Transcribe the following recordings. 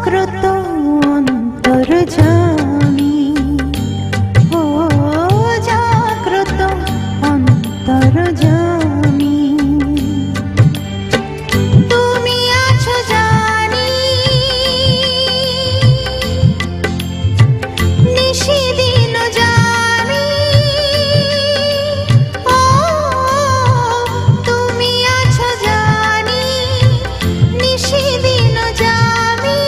জাগ্রত অন্তর্যামী, ও জাগ্রত অন্তর্যামী। তুমি আছো জানি নিশিদিন জানি, ও তুমি আছো জানি নিশিদিন জানি।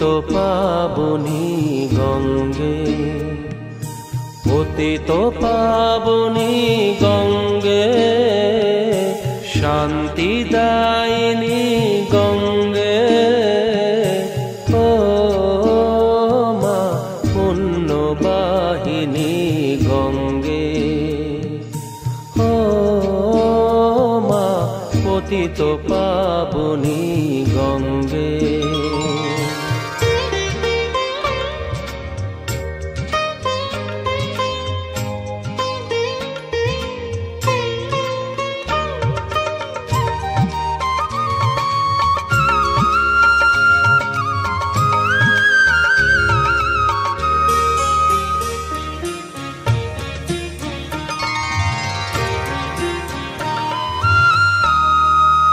পতিত পাবনী গঙ্গে, পতিত পাবনী গঙ্গে, শান্তিদায়িনী গঙ্গে, ও মা পুণ্যবাহিনী গঙ্গে, ও মা পতিত পাবনী গঙ্গে।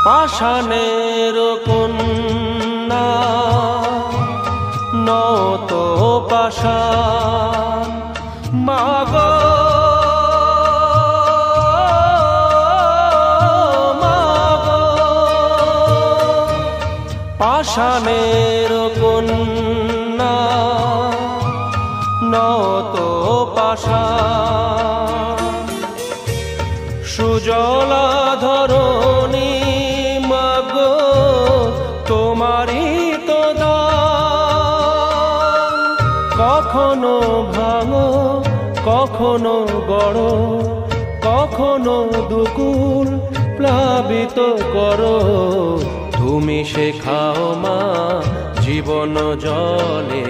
পাষাণের কন্যা নত পাষাণ, মাগো মাগো, পাষাণের কন্যা নত পাষাণ, সুজলা ধরণী মাগো তোমারই তো দান, কখনো ভাঙো কখনো গড়ো, কখনো দুকুল প্লাবিত করো, তুমি শেখাও মা জীবন জলে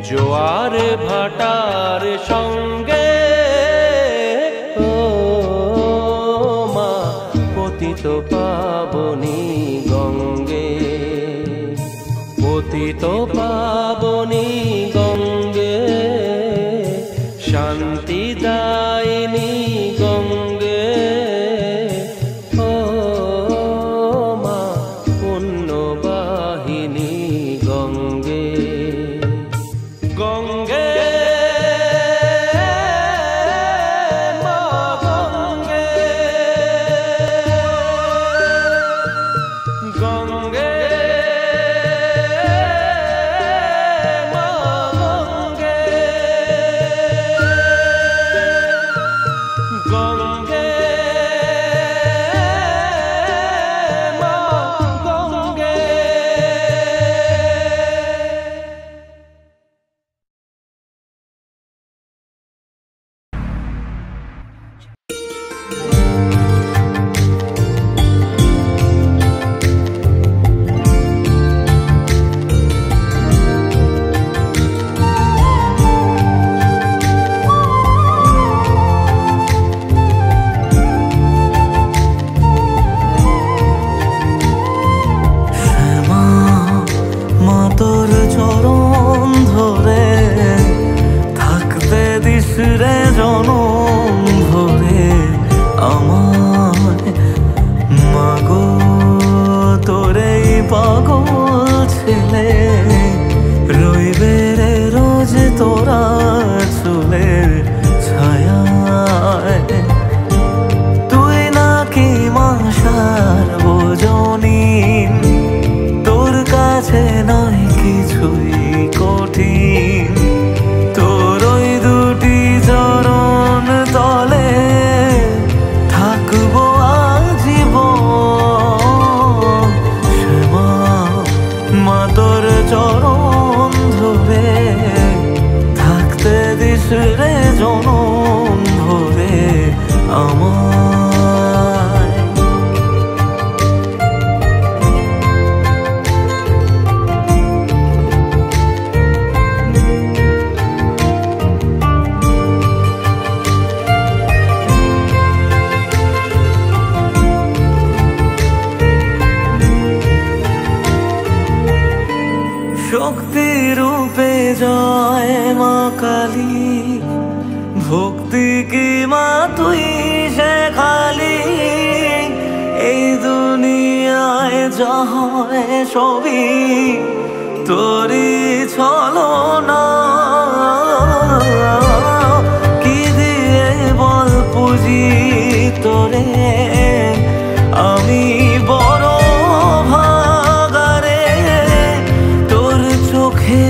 জোয়ার ভাটার সঙ্গে, ও মা পতিত পাবনী গঙ্গে, পতিত পাবনী গঙ্গে, শান্তিদায়িনী গঙ্গে, ও মা পুণ্যবাহিনী গঙ্গে, গঙ্গে মা গঙ্গে, গঙ্গে মা গঙ্গে, গঙ্গে মা গঙ্গে। মা তোর চরণ ধরে থাকতে দিস রে জনম ধরে আমায়, মাগো তোরে পাগল ছেলে রইবে রে রোজ তোরা চুলের ছায়ায়, তুই নাকি মা সার্বজনীন, তোর কাছে নয় কিছুই কঠিন, তোর ওই দুটি চরণ তলে থাকবো আজীবন, শ্যামা মা তোর চরণ ধরে থাকতে দিস রে জনম ভরে আমায়। শক্তি রূপে জয় মা কালী, ভক্তি কি মা তুই শেখালি, এই দুনিয়ায় যা হয় সবই তোরই ছলনা, কি দিয়ে বল পুজি তোরে আমি বড় ভাগারে, তোর চোখে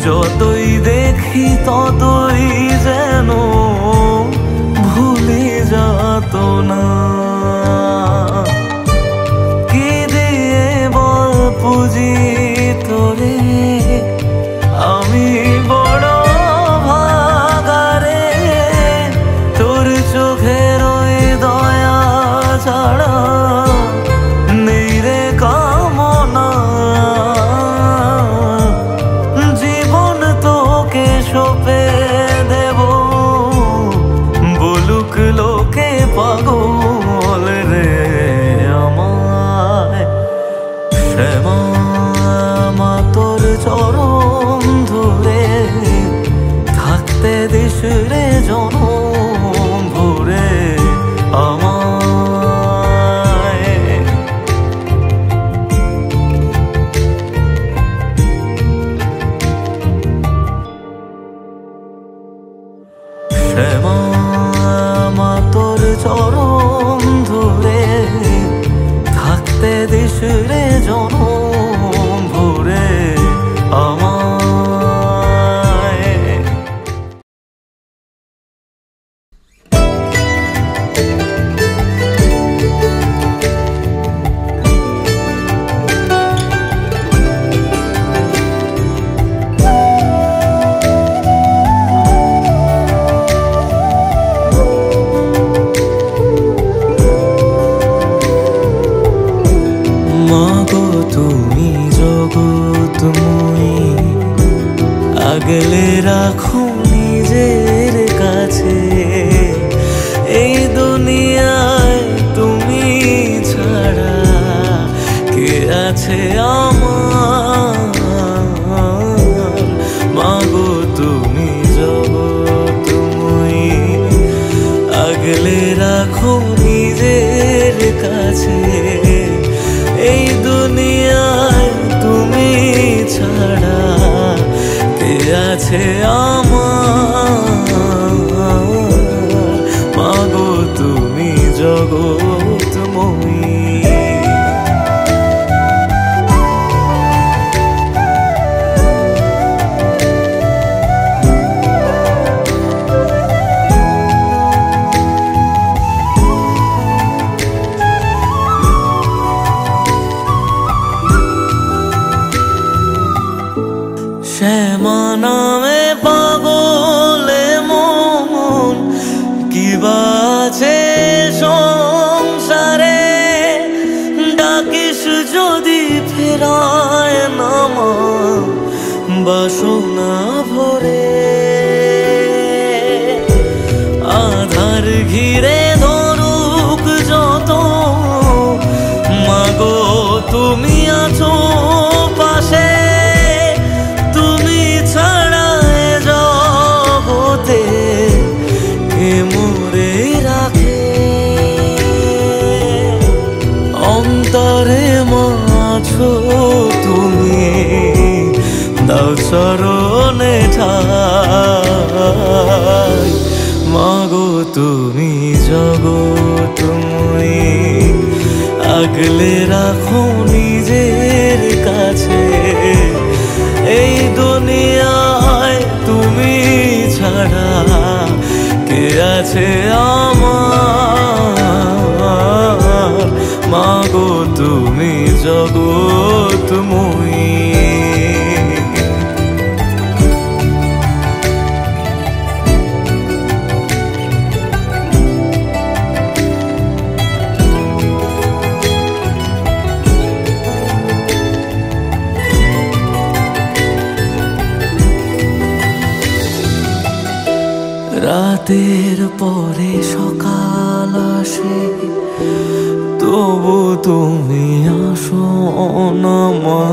যতই দেখি ততই যেন ভুলে যাত না। কি দিয়ে বল পুজি তোরে, আমি বড় ভাগারে, তোর চোখের ওই দয়া ছাড়া নেই রে কামনা। জীবন তোকে সঁপে দেব, বলুক লোকে পাগল রে আমায়। শ্যামা মা তোর চরণ ধরে থাকতে দিস রে জনম ভরে আমায়। শ্যামা মা তোর চরণ ধরে থাকতে দিস রে জনম ভরে আমায়। মাগো তুমি জগৎময়ী, আগলে রাখো নিজের কাছে। এই দুনিয়ায় তুমি ছাড়া কে আছে আমার। মাগো তুমি জগৎময়ী, আগলে রাখো নিজের কাছে। এই দুনিয়ায় তুমি ছাড়া কে আছে আমার। মাগো তুমি জগৎময়ী। শ্যামা নামে পাগলে মন, কি বাছে সংসারে। ডাকিস যদি ফেরায় নামা বাসনা ভরে। আধার ঘিরে ধরুক যত, মাগো তুমি আছো পাশে। অন্তরে মাছো তুমি, দাও চরণে ঠাই। মাগো তুমি জগৎময়ী, আগলে রাখো নিজের কাছে। এই দুনিয়ায় তুমি ছাড়া কে আছে আমার। মাগো তুমি জগৎময়ী। রাতের পরে সকাল আসে, তবু তুমি আসো না মা।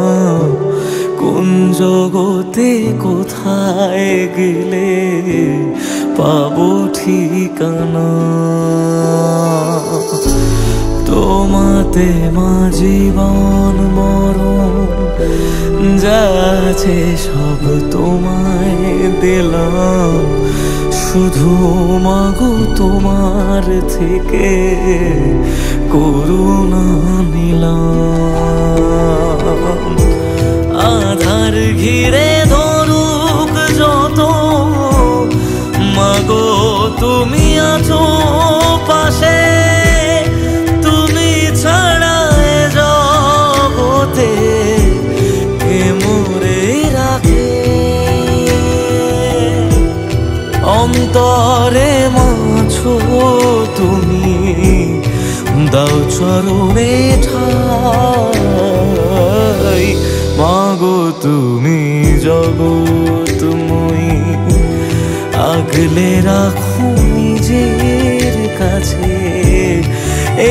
কোন জগতে কোথায় গেলে পাবো ঠিকানা। তোমাতে মা জীবন মরণ যা আছে সব তোমায় দিলাম। শুধু মাগো তোমার থেকে করুণা নিলাম। আধার ঘিরে ধরু অন্তরে মাছো তুমি, দাও চরণে ঠাই। মাগো তুমি জগৎময়ী, আগলে রাখো নিজের কাছে।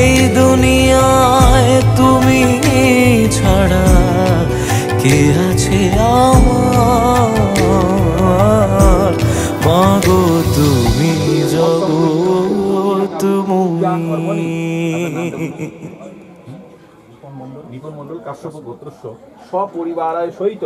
এই দুনিয়ায় তুমি ছাড়া কে আছে আমার? মাগো তুমি জগৎময়ী। নিপুণ মণ্ডল কাশ্যপ গোত্রস্য সপরিবারায় সহিত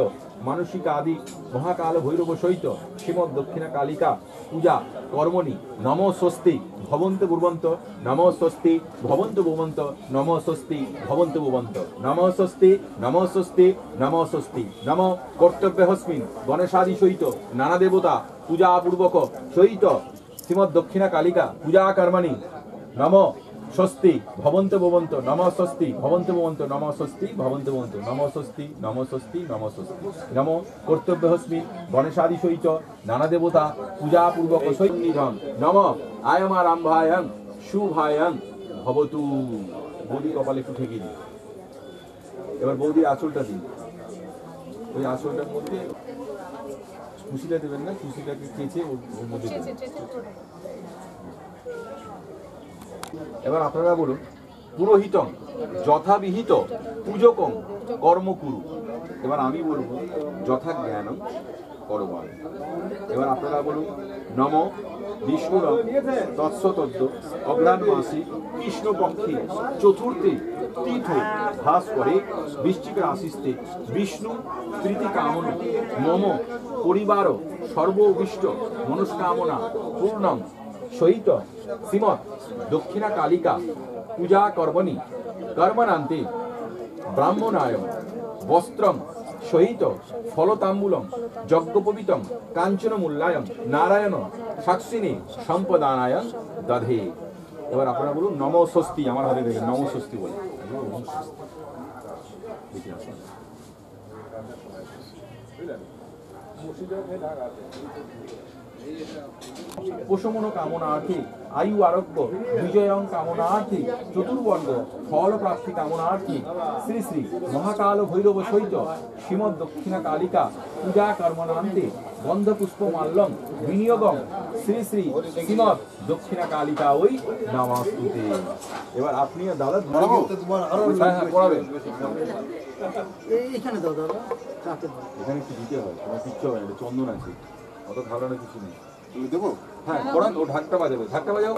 মানসিক আদি মহাকাল ভৈরব সহিত শ্রীমদ দক্ষিণা কালিকা পূজা কর্মণি নম স্বস্তি ভবন্ত বুবন্ত, নম স্বস্তি ভবন্ত বুবন্ত, নম স্বস্তি ভবন্ত বুবন্ত, নম স্বস্তি, নম স্বস্তি, নম স্বস্তি। নম কর্তব্যহস্মিন গণেশাদি সহিত নানা দেবতা পূজা পূর্বক সহিত শ্রীমদ দক্ষিণা কালিকা পূজা কর্মণি নম স্বস্তি ভবন্ত ভবন্ত, নম স্বস্তি ভবন্ত ভবন্ত, নম স্বস্তি ভবন্ত ভবন্ত, নম স্বস্তি, নম স্বস্তি, নম স্বস্তি। নম কর্তব্যহস্মি গণেশাদি সহিত নানা দেবতা পূজা পূর্বক সৈন্নিধন নম আয়মারম্ভায়ং শুভায়ং ভবতু। বৌদি কপালে একটু ঠেকিয়ে দিন। এবার বৌদির আঁচলটা দিন। ওই আঁচলটার মধ্যে খুশিটা দেবেন না, খুশিটাকে কেচে ওর মধ্যে দেবেন। এবার আপনারা বলুন, পুরোহিতং যথাবিহিত পূজকং কর্মকুরু। এবার আমি বলবো যথা জ্ঞানং করবাণ। এবার আপনারা বলুন, নম বিষ্ণুরং তৎসতদ্য অগ্রাণ মাসি কৃষ্ণপক্ষে চতুর্থী তীর্থ ভাস করে বৃশ্চিক রাশিস্তে বিষ্ণু প্রীতি কামনা মম পরিবার সর্বোবিষ্ট মনস্কামনা পূর্ণং সহিত শ্রীমৎ দক্ষিণা কালিকা পূজা কর্মণি কর্মণান্তে ব্রাহ্মণায় বস্ত্রং সহিত ফলতাম্বুলং যজ্ঞোপবীতং কাঞ্চন মূল্যায়ং নারায়ণ সাক্ষিণী সম্পদানায় দধে। এবার আপনারা বলুন নম স্বস্তি। আমার হাতে দেখেন নম স্বস্তি বলে। পোষমন কামনার্থী আয়ু আরোগ্য বিজয়ং কামনার্থী চতুর্বর্গ ফল প্রাপ্তি কামনার্থী শ্রী শ্রী মহাকাল ভৈরব সহিত শ্রীমদ দক্ষিণা কালিকা পূজা কর্মণান্তে গন্ধ পুষ্প মাল্যং বিনিয়োগং শ্রী শ্রী শ্রীমদ দক্ষিণা কালিকা ওই নামাস্তুতে। এবার আপনি দাদা পড়াবেন। এখানে একটু দিতে হয়, তোমার কিচ্ছু হবে না, চন্দন আছে, অত ঘাবড়ানোর কিছু নেই। দেবো? হ্যাঁ পড়ান। ও ঢাকটা বাজাবে, ঢাকটা বাজাও।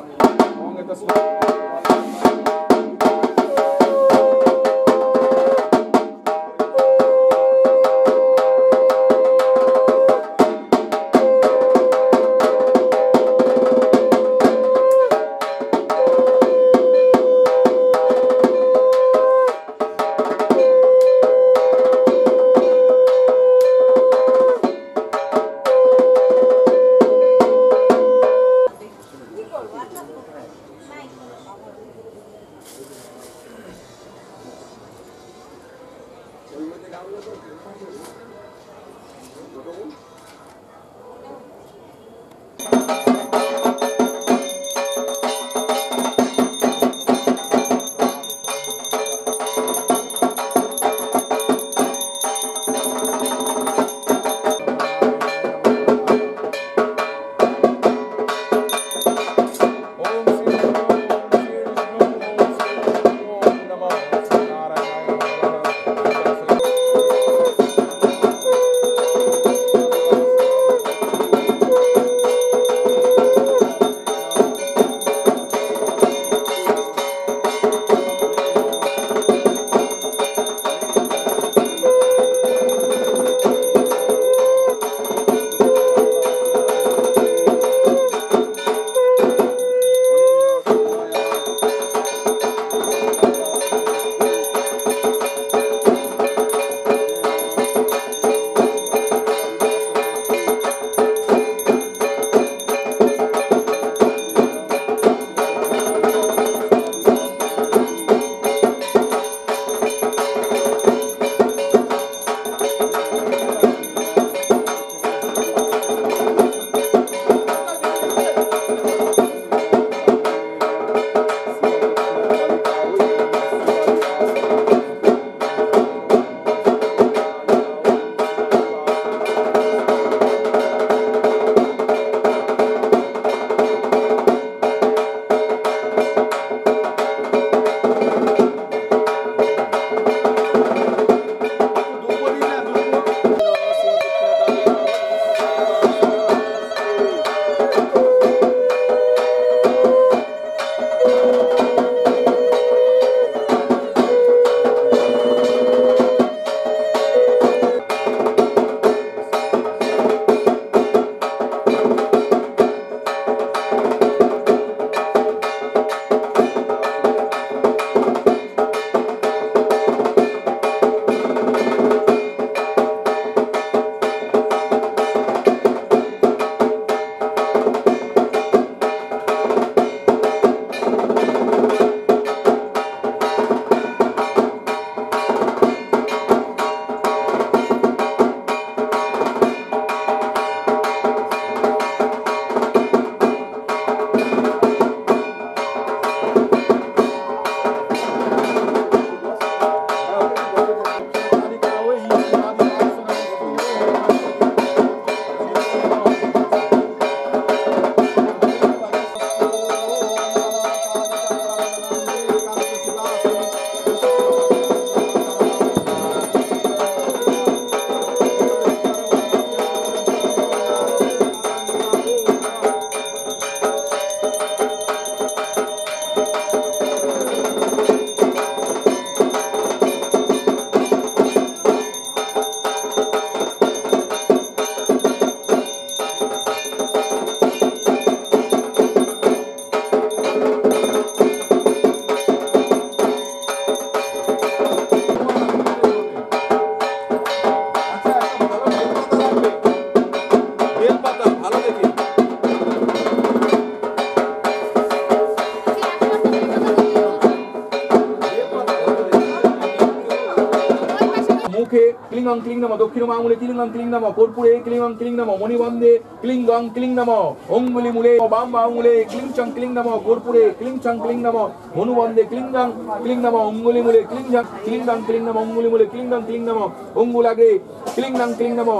মুখে ক্লিংগং ক্লিং নম, দক্ষিণ আঙুলে ক্লিংগং ক্লিং নম, কর্পূরে ক্লিংগং ক্লিং নম, মণিবন্ধে ক্লিংগং ক্লিং নম, অঙ্গুলি মূলে বাম আঙুলে ক্লিং চং ক্লিং নম, কর্পূরে ক্লিং চং ক্লিং নম, মনুবন্ধে ক্লিংগং ক্লিং নম, অঙ্গুলি মূলে ক্লিংগং ক্লিং নম, অঙ্গুলি মূলে ক্লিংগং ক্লিং নম, অঙ্গুলাগ্রে ক্লিংগং ক্লিং নম।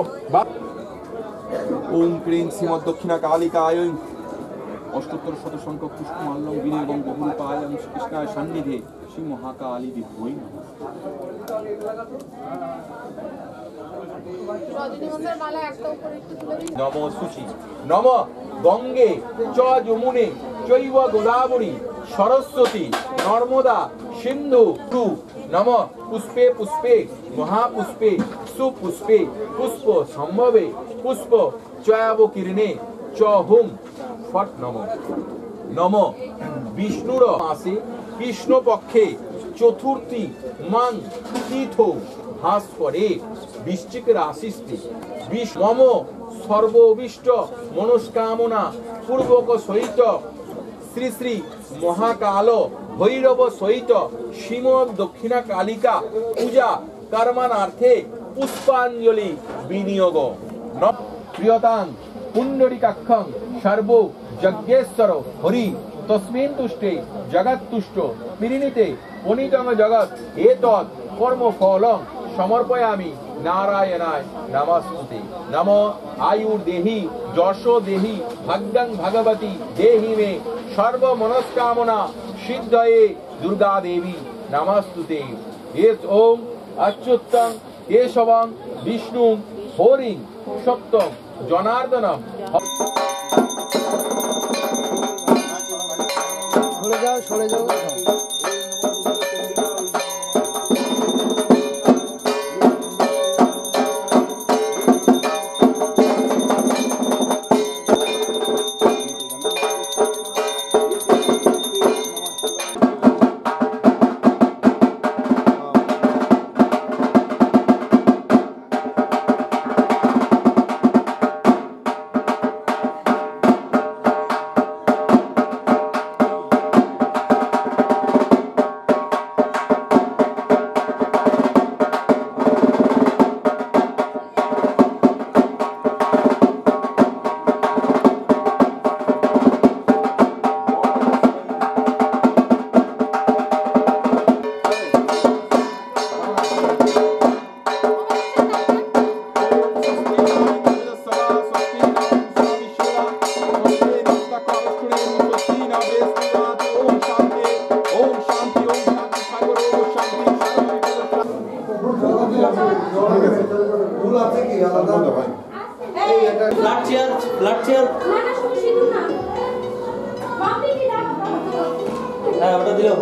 ওম ক্লিং শ্রীমদ দক্ষিণা কালিকায় অষ্টোত্তর শত সংখ্যক পুষ্পমাল্যম বিনে এবং বহুরূপায় শ্রীকৃষ্ণায় সান্নিধ্যে শ্রী মহাকালী বিভৈ নমঃ। নম শুচি নম গঙ্গে চ যমুনে চৈব গোদাবরী সরস্বতী নর্মদা সিন্ধু তু নম পুষ্পে পুষ্পে মহাপুষ্পে সুপুষ্পে পুষ্প সম্ভবে পুষ্প চয়াবকীর্ণে চ হুম ফট নম। নম বিষ্ণুর মাসে কৃষ্ণপক্ষে চতুর্থী মান তীর্থ ভাস্করে বৃশ্চিক রাশিস্তে মম সর্ববিষ্ট মনস্কামনা পূর্বক সহিত শ্রী শ্রী মহাকাল ভৈরব সহিত শ্রীমদ দক্ষিণা কালিকা পূজা কর্মানার্থে পুষ্পাঞ্জলি বিনিয়োগ। প্রিয়তাং পুণ্ডরিকাক্ষং সর্ব যজ্ঞেশ্বর হরি তস্মিন তুষ্টে জগৎ তুষ্ট পিরিণীতে পনিতং জগৎ এতৎ কর্মফলং সমর্পয়ামি নারায়ণায় নমস্তুতে। নম আয়ুর্দেহি যশ দেহি ভাগ্যং ভগবতী দেহি মে সর্ব মনস্কামনা সিদ্ধয়ে দুর্গা দেবী নমস্তুতে। এস ওম অচ্যুতং কেশবং বিষ্ণুং হরিং সত্যং জনার্দনম। সরে যাও ব্লাড চেয়ার হ্যাঁ ওটা দিলেও